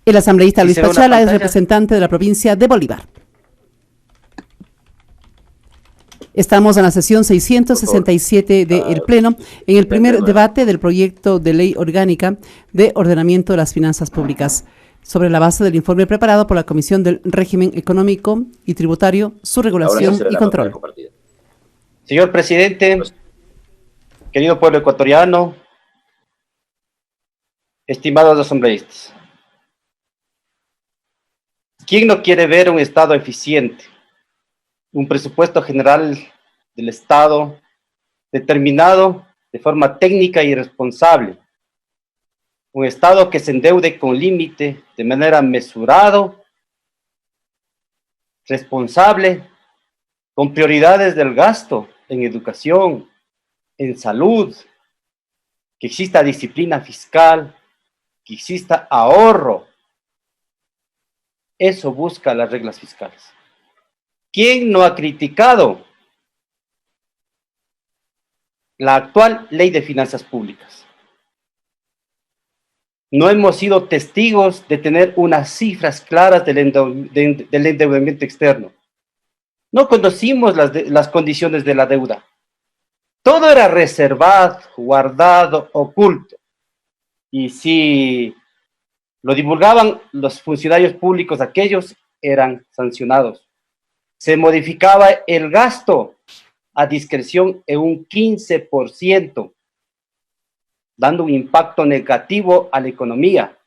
El asambleísta Si Luis se ve una Pachala es pantalla. representante de la provincia de Bolívar. Estamos en la sesión Por favor. 667 del Pleno, en el primer debate del proyecto de ley orgánica de ordenamiento de las finanzas públicas, sobre la base del informe preparado por la Comisión del Régimen Económico y Tributario, su Ahora sí regulación se ve y la pantalla control. compartida. Señor presidente, querido pueblo ecuatoriano, estimados asambleístas, ¿quién no quiere ver un Estado eficiente? Un presupuesto general del Estado determinado de forma técnica y responsable. Un Estado que se endeude con límite, de manera mesurado, responsable, con prioridades del gasto en educación, en salud, que exista disciplina fiscal, que exista ahorro. Eso busca las reglas fiscales. ¿Quién no ha criticado la actual ley de finanzas públicas? No hemos sido testigos de tener unas cifras claras del endeudamiento externo. No conocimos las condiciones de la deuda. Todo era reservado, guardado, oculto. Y si lo divulgaban los funcionarios públicos, aquellos eran sancionados. Se modificaba el gasto a discreción en un 15%, dando un impacto negativo a la economía.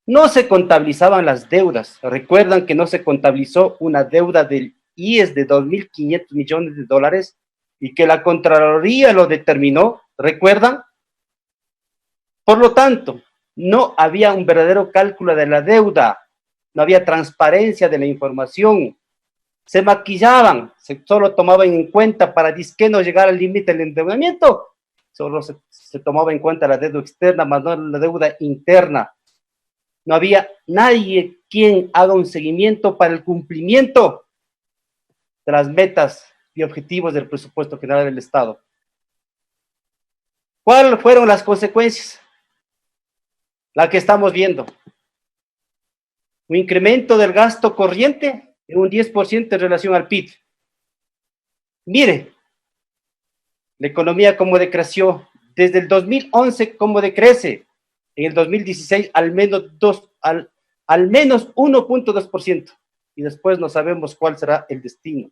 No se contabilizaban las deudas. Recuerdan que no se contabilizó una deuda del IES de 2.500 millones de dólares y que la Contraloría lo determinó. ¿Recuerdan? Por lo tanto, no había un verdadero cálculo de la deuda, no había transparencia de la información, se maquillaban, solo tomaban en cuenta para disque no llegar al límite del endeudamiento, solo se tomaba en cuenta la deuda externa, más no la deuda interna. No había nadie quien haga un seguimiento para el cumplimiento de las metas y objetivos del presupuesto general del Estado. ¿Cuáles fueron las consecuencias? La que estamos viendo. Un incremento del gasto corriente en un 10% en relación al PIB. Mire, la economía cómo decreció desde el 2011, cómo decrece. En el 2016 al menos 1.2%. Y después no sabemos cuál será el destino.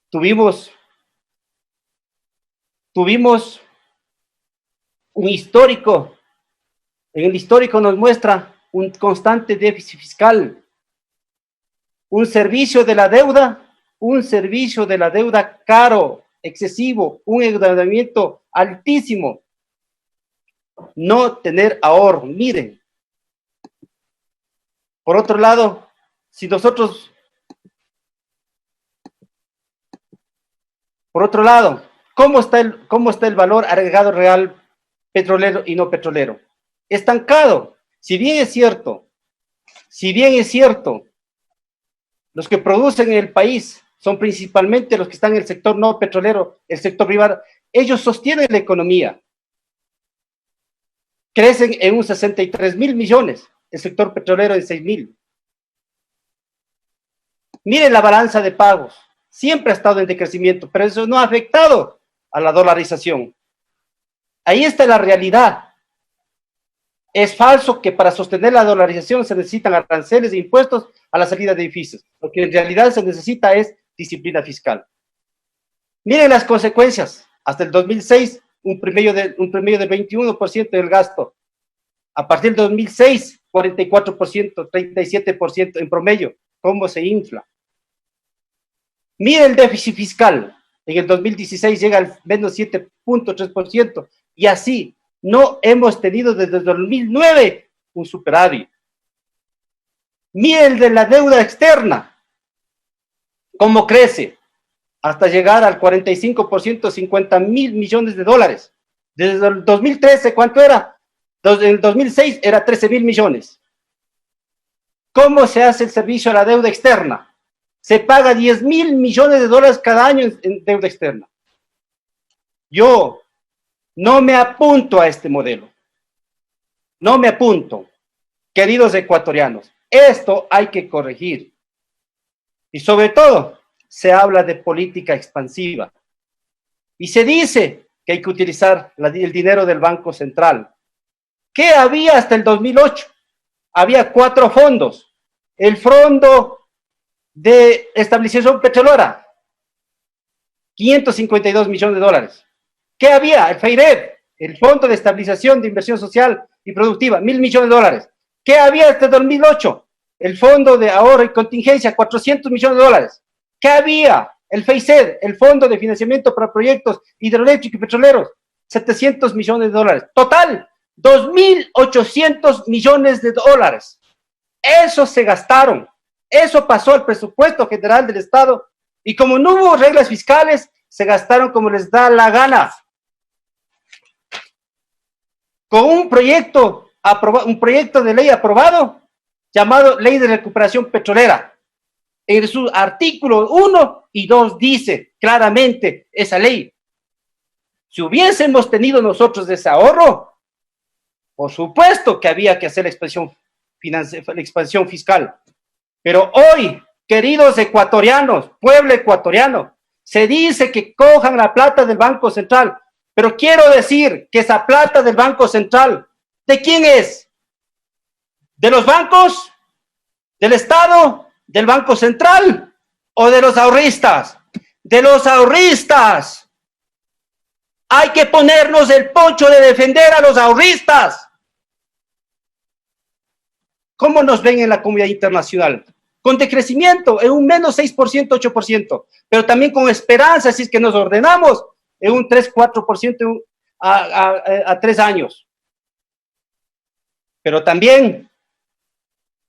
Tuvimos un histórico. En el histórico nos muestra un constante déficit fiscal, un servicio de la deuda caro, excesivo, un endeudamiento altísimo, no tener ahorro. Miren, por otro lado, ¿cómo está el valor agregado real petrolero y no petrolero? Estancado. Si bien es cierto, los que producen en el país son principalmente los que están en el sector no petrolero, el sector privado, ellos sostienen la economía. Crecen en un 63.000 millones, el sector petrolero en 6.000. Miren la balanza de pagos, siempre ha estado en decrecimiento, pero eso no ha afectado a la dolarización. Ahí está la realidad. Es falso que para sostener la dolarización se necesitan aranceles e impuestos a la salida de edificios. Lo que en realidad se necesita es disciplina fiscal. Miren las consecuencias. Hasta el 2006, un promedio del 21% del gasto. A partir del 2006, 44%, 37% en promedio. ¿Cómo se infla? Miren el déficit fiscal. En el 2016 llega al menos 7.3%. Y así, no hemos tenido desde el 2009 un superávit. Miren el de la deuda externa, cómo crece, hasta llegar al 45%, 50.000 millones de dólares. Desde el 2013, ¿cuánto era? En el 2006 era 13.000 millones. ¿Cómo se hace el servicio a la deuda externa? Se paga 10.000 millones de dólares cada año en deuda externa. Yo no me apunto a este modelo. no me apunto. Queridos ecuatorianos, esto hay que corregir. Y sobre todo, se habla de política expansiva. Y se dice que hay que utilizar el dinero del Banco Central. ¿Qué había hasta el 2008? Había 4 fondos. El Fondo de Estabilización Petrolera, 552 millones de dólares. ¿Qué había? El FEIRED, el Fondo de Estabilización de Inversión Social y Productiva, 1.000 millones de dólares. ¿Qué había hasta el 2008? El Fondo de Ahorro y Contingencia, 400 millones de dólares. ¿Qué había? El FEICED, el Fondo de Financiamiento para Proyectos Hidroeléctricos y Petroleros, 700 millones de dólares. Total, 2.800 millones de dólares. Eso se gastaron. Eso pasó al presupuesto general del Estado. Y como no hubo reglas fiscales, se gastaron como les da la gana. Con un proyecto de ley aprobado, llamado Ley de Recuperación Petrolera. En su artículo 1 y 2 dice claramente esa ley. Si hubiésemos tenido nosotros ese ahorro, por supuesto que había que hacer la expansión fiscal. Pero hoy, queridos ecuatorianos, pueblo ecuatoriano, se dice que cojan la plata del Banco Central. Pero quiero decir que esa plata del Banco Central, ¿de quién es? ¿De los bancos? ¿Del Estado? ¿Del Banco Central? ¿O de los ahorristas? De los ahorristas. Hay que ponernos el poncho de defender a los ahorristas. ¿Cómo nos ven en la comunidad internacional? Con decrecimiento, en un menos 6%, 8%, pero también con esperanza, si es que nos ordenamos, en un 3, 4% a 3 años. Pero también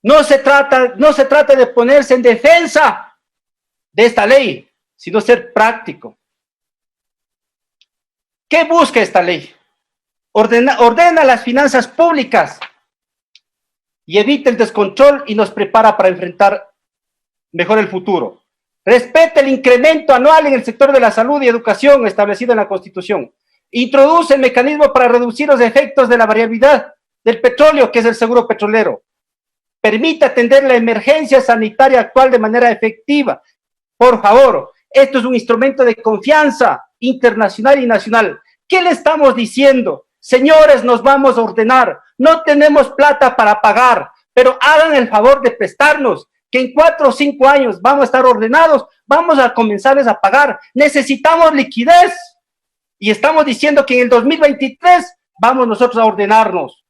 no se trata de ponerse en defensa de esta ley, sino ser práctico. ¿Qué busca esta ley? Ordena las finanzas públicas y evita el descontrol y nos prepara para enfrentar mejor el futuro. Respeta el incremento anual en el sector de la salud y educación establecido en la Constitución. Introduce el mecanismo para reducir los efectos de la variabilidad del petróleo, que es el seguro petrolero. Permite atender la emergencia sanitaria actual de manera efectiva. Por favor, esto es un instrumento de confianza internacional y nacional. ¿Qué le estamos diciendo? Señores, nos vamos a ordenar. No tenemos plata para pagar, pero hagan el favor de prestarnos, que en 4 o 5 años vamos a estar ordenados, vamos a comenzarles a pagar. Necesitamos liquidez. Y estamos diciendo que en el 2023 vamos nosotros a ordenarnos.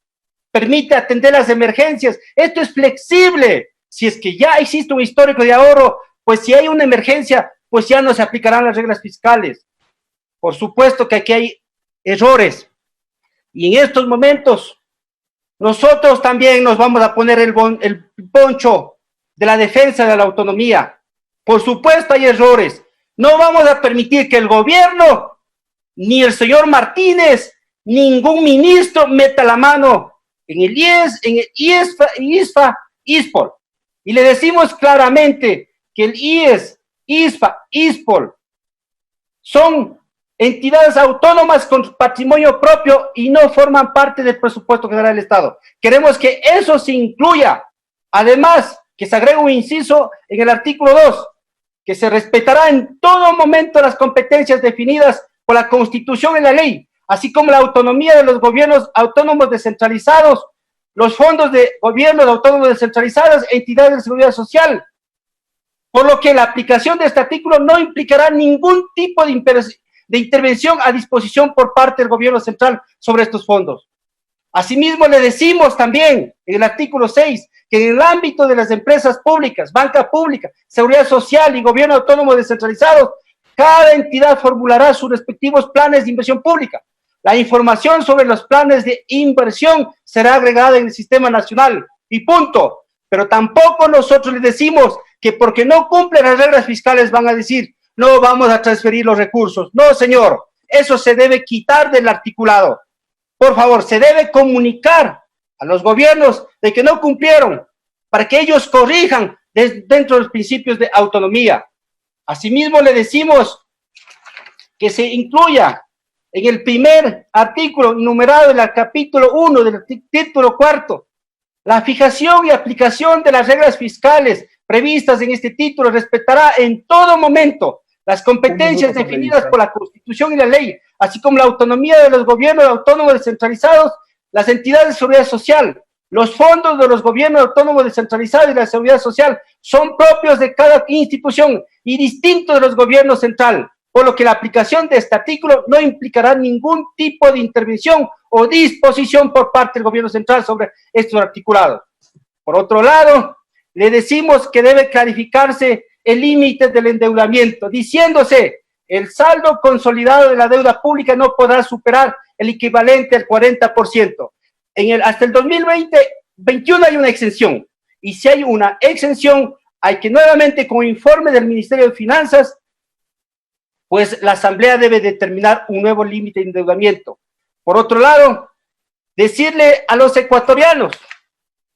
Permite atender las emergencias. Esto es flexible. Si es que ya existe un histórico de ahorro, pues si hay una emergencia, pues ya no se aplicarán las reglas fiscales. Por supuesto que aquí hay errores. Y en estos momentos, nosotros también nos vamos a poner el poncho de la defensa de la autonomía. Por supuesto hay errores. No vamos a permitir que el gobierno, ni el señor Martínez, ningún ministro meta la mano en el IES, en el ISFA, ISPOL. Y le decimos claramente que el IES, ISFA, ISPOL son entidades autónomas con patrimonio propio y no forman parte del presupuesto general del Estado. Queremos que eso se incluya. Además, que se agregue un inciso en el artículo 2, que se respetará en todo momento las competencias definidas por la Constitución y la ley, así como la autonomía de los gobiernos autónomos descentralizados, los fondos de gobiernos autónomos descentralizados, entidades de seguridad social. Por lo que la aplicación de este artículo no implicará ningún tipo de intervención a disposición por parte del gobierno central sobre estos fondos. Asimismo, le decimos también en el artículo 6 que en el ámbito de las empresas públicas, banca pública, seguridad social y gobierno autónomo descentralizados, cada entidad formulará sus respectivos planes de inversión pública. La información sobre los planes de inversión será agregada en el sistema nacional y punto. Pero tampoco nosotros les decimos que porque no cumplen las reglas fiscales van a decir no vamos a transferir los recursos. No, señor, eso se debe quitar del articulado. Por favor, se debe comunicar a los gobiernos de que no cumplieron para que ellos corrijan dentro de los principios de autonomía. Asimismo, le decimos que se incluya en el primer artículo enumerado en el capítulo 1 del título 4, la fijación y aplicación de las reglas fiscales previstas en este título respetará en todo momento las competencias definidas por la Constitución y la ley, así como la autonomía de los gobiernos autónomos descentralizados, las entidades de seguridad social. Los fondos de los gobiernos autónomos descentralizados y la seguridad social son propios de cada institución y distintos de los gobiernos central, por lo que la aplicación de este artículo no implicará ningún tipo de intervención o disposición por parte del gobierno central sobre estos articulados. Por otro lado, le decimos que debe clarificarse el límite del endeudamiento, diciéndose el saldo consolidado de la deuda pública no podrá superar el equivalente al 40%. Hasta el 2021 hay una exención, y si hay una exención, hay que nuevamente, con informe del Ministerio de Finanzas, pues la Asamblea debe determinar un nuevo límite de endeudamiento. Por otro lado, decirle a los ecuatorianos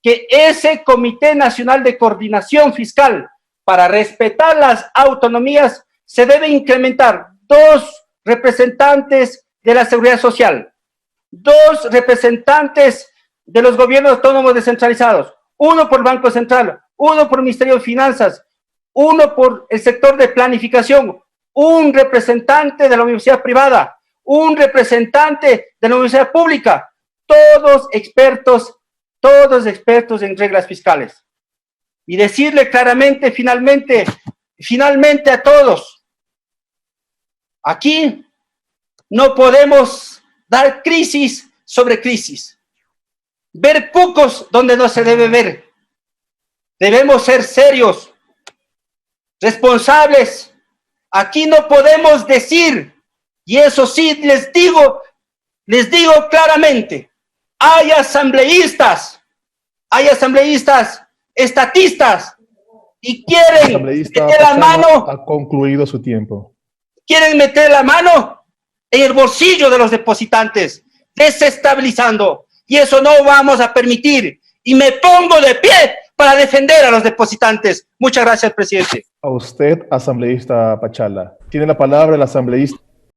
que ese Comité Nacional de Coordinación Fiscal, para respetar las autonomías, se debe incrementar 2 representantes de la Seguridad Social, 2 representantes de los gobiernos autónomos descentralizados, 1 por el Banco Central, 1 por el Ministerio de Finanzas, 1 por el sector de planificación, 1 representante de la universidad privada, 1 representante de la universidad pública, todos expertos en reglas fiscales. Y decirle claramente, finalmente a todos, aquí no podemos dar crisis sobre crisis, ver cucos donde no se debe ver. Debemos ser serios, responsables. Aquí no podemos decir, y eso sí les digo claramente, hay asambleístas estatistas y quieren meter la mano. Ha concluido su tiempo. Quieren meter la mano en el bolsillo de los depositantes, desestabilizando, y eso no vamos a permitir. Y me pongo de pie para defender a los depositantes. Muchas gracias, presidente. A usted, asambleísta Pachala. Tiene la palabra el asambleísta